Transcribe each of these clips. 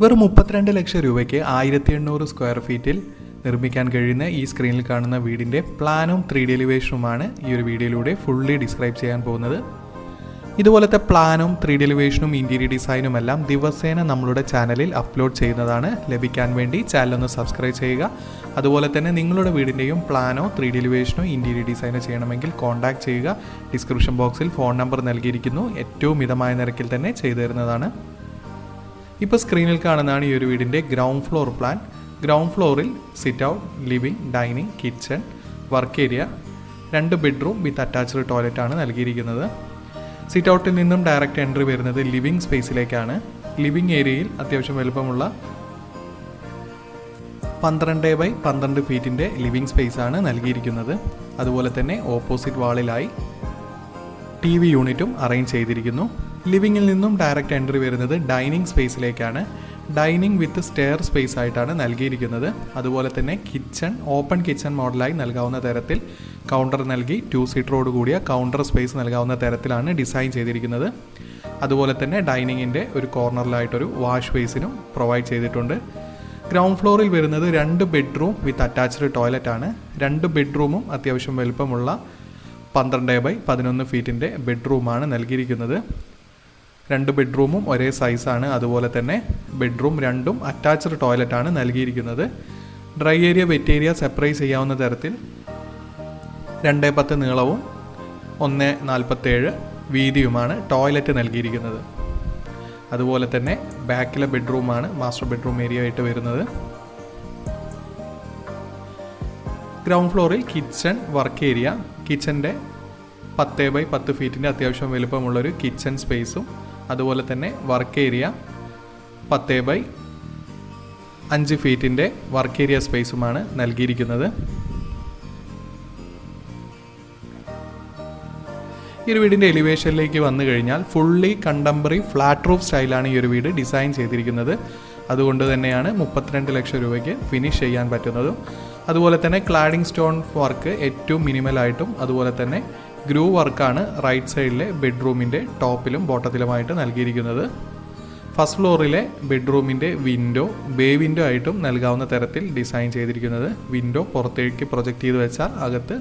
വെറും 32 ലക്ഷം രൂപയ്ക്ക് 1800 സ്ക്വയർ ഫീറ്റിൽ നിർമ്മിക്കാൻ കഴിയുന്ന ഈ സ്ക്രീനിൽ കാണുന്ന വീടിൻ്റെ പ്ലാനും 3D എലിവേഷനുമാണ് ഈ ഒരു വീഡിയോയിലൂടെ ഫുള്ളി ഡിസ്ക്രൈബ് ചെയ്യാൻ പോകുന്നത്. ഇതുപോലത്തെ പ്ലാനും 3D എലിവേഷനും ഇൻറ്റീരിയർ ഡിസൈനും എല്ലാം ദിവസേന നമ്മളുടെ ചാനലിൽ അപ്ലോഡ് ചെയ്യുന്നതാണ്. ലഭിക്കാൻ വേണ്ടി ചാനലൊന്ന് സബ്സ്ക്രൈബ് ചെയ്യുക. അതുപോലെ തന്നെ നിങ്ങളുടെ വീടിൻ്റെയും പ്ലാനോ 3D എലിവേഷനോ ഇൻറ്റീരിയർ ഡിസൈനോ ചെയ്യണമെങ്കിൽ കോൺടാക്ട് ചെയ്യുക. ഡിസ്ക്രിപ്ഷൻ ബോക്സിൽ ഫോൺ നമ്പർ നൽകിയിരിക്കുന്നു. ഏറ്റവും മിതമായ നിരക്കിൽ തന്നെ ചെയ്തു തരുന്നതാണ്. ഇപ്പോൾ സ്ക്രീനിൽ കാണുന്നതാണ് ഈ ഒരു വീടിൻ്റെ ഗ്രൗണ്ട് ഫ്ലോർ പ്ലാൻ. ഗ്രൗണ്ട് ഫ്ലോറിൽ sit out, living, dining, kitchen, work area, 2 bedroom with attached toilet ആണ് നൽകിയിരിക്കുന്നത്. സിറ്റ് ഔട്ടിൽ നിന്നും ഡയറക്റ്റ് എൻട്രി വരുന്നത് ലിവിംഗ് സ്പേസിലേക്കാണ്. ലിവിംഗ് ഏരിയയിൽ അത്യാവശ്യം വലുപ്പമുള്ള 12x12 ഫീറ്റിൻ്റെ ലിവിംഗ് സ്പേസ് ആണ് നൽകിയിരിക്കുന്നത്. അതുപോലെ തന്നെ ഓപ്പോസിറ്റ് വാളിലായി TV യൂണിറ്റും അറേഞ്ച് ചെയ്തിരിക്കുന്നു. ലിവിങ്ങിൽ നിന്നും ഡയറക്റ്റ് എൻട്രി വരുന്നത് ഡൈനിങ് സ്പേസിലേക്കാണ്. ഡൈനിങ് വിത്ത് സ്റ്റെയർ സ്പേസ് ആയിട്ടാണ് നൽകിയിരിക്കുന്നത്. അതുപോലെ തന്നെ കിച്ചൺ ഓപ്പൺ കിച്ചൺ മോഡലായി നൽകാവുന്ന തരത്തിൽ കൗണ്ടർ നൽകി 2 സീറ്ററോട് കൂടിയ കൗണ്ടർ സ്പേസ് നൽകാവുന്ന തരത്തിലാണ് ഡിസൈൻ ചെയ്തിരിക്കുന്നത്. അതുപോലെ തന്നെ ഡൈനിങ്ങിൻ്റെ ഒരു കോർണറിലായിട്ടൊരു വാഷ് ബേസിനും പ്രൊവൈഡ് ചെയ്തിട്ടുണ്ട്. ഗ്രൗണ്ട് ഫ്ലോറിൽ വരുന്നത് 2 ബെഡ്റൂം വിത്ത് അറ്റാച്ച്ഡ് ടോയ്ലറ്റ് ആണ്. 2 ബെഡ്റൂമും അത്യാവശ്യം വലുപ്പമുള്ള 12x11 ഫീറ്റിൻ്റെ ബെഡ്റൂമാണ് നൽകിയിരിക്കുന്നത്. 2 ബെഡ്റൂമും ഒരേ സൈസാണ്. അതുപോലെ തന്നെ ബെഡ്റൂം 2ഉം അറ്റാച്ച്ഡ് ടോയ്ലറ്റാണ് നൽകിയിരിക്കുന്നത്. Dry area wet area separate ചെയ്യാവുന്ന തരത്തിൽ 2.10 നീളവും 1.47 വീതിയുമാണ് ടോയ്ലറ്റ് നൽകിയിരിക്കുന്നത്. അതുപോലെ തന്നെ ബാക്കിലെ ബെഡ്റൂമാണ് മാസ്റ്റർ ബെഡ്റൂം ഏരിയ ആയിട്ട് വരുന്നത്. ഗ്രൗണ്ട് ഫ്ലോറിൽ കിച്ചൺ, വർക്ക് ഏരിയ, കിച്ചൻ്റെ 10x10 ഫീറ്റിൻ്റെ അത്യാവശ്യം വലുപ്പമുള്ളൊരു കിച്ചൺ സ്പേസും അതുപോലെ തന്നെ വർക്ക് ഏരിയ 10x5 ഫീറ്റിൻ്റെ വർക്ക് ഏരിയ സ്പേസുമാണ് നൽകിയിരിക്കുന്നത്. ഈ ഒരു വീടിൻ്റെ എലിവേഷനിലേക്ക് വന്നു കഴിഞ്ഞാൽ ഫുള്ളി കണ്ടംപററി ഫ്ലാറ്റ് റൂഫ് സ്റ്റൈലാണ് ഈ ഒരു വീട് ഡിസൈൻ ചെയ്തിരിക്കുന്നത്. അതുകൊണ്ട് തന്നെയാണ് 32 ലക്ഷം രൂപയ്ക്ക് ഫിനിഷ് ചെയ്യാൻ പറ്റുന്നതും. അതുപോലെ തന്നെ ക്ലാഡിംഗ് സ്റ്റോൺ വർക്ക് ഏറ്റവും മിനിമലായിട്ടും അതുപോലെ തന്നെ ഗ്രൂ വർക്കാണ് റൈറ്റ് സൈഡിലെ ബെഡ്റൂമിൻ്റെ ടോപ്പിലും ബോട്ടത്തിലുമായിട്ട് നൽകിയിരിക്കുന്നത്. ഫസ്റ്റ് ഫ്ലോറിലെ ബെഡ്റൂമിൻ്റെ വിൻഡോ ബേ വിൻഡോ ആയിട്ടും നൽകാവുന്ന തരത്തിൽ ഡിസൈൻ ചെയ്തിരിക്കുന്നത്. വിൻഡോ പുറത്തേക്ക് പ്രൊജക്റ്റ് ചെയ്ത് വെച്ചാൽ അകത്ത്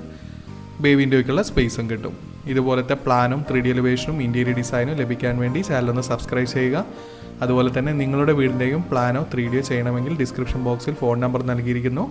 ബേ വിൻഡോയ്ക്കുള്ള സ്പേസും കിട്ടും. ഇതുപോലത്തെ പ്ലാനും 3D എലിവേഷനും ഇൻറ്റീരിയർ ഡിസൈനും ലഭിക്കാൻ വേണ്ടി ചാനലൊന്ന് സബ്സ്ക്രൈബ് ചെയ്യുക. അതുപോലെ തന്നെ നിങ്ങളുടെ വീടിൻ്റെയും പ്ലാനോ 3D ചെയ്യണമെങ്കിൽ ഡിസ്ക്രിപ്ഷൻ ബോക്സിൽ ഫോൺ നമ്പർ നൽകിയിരിക്കുന്നു.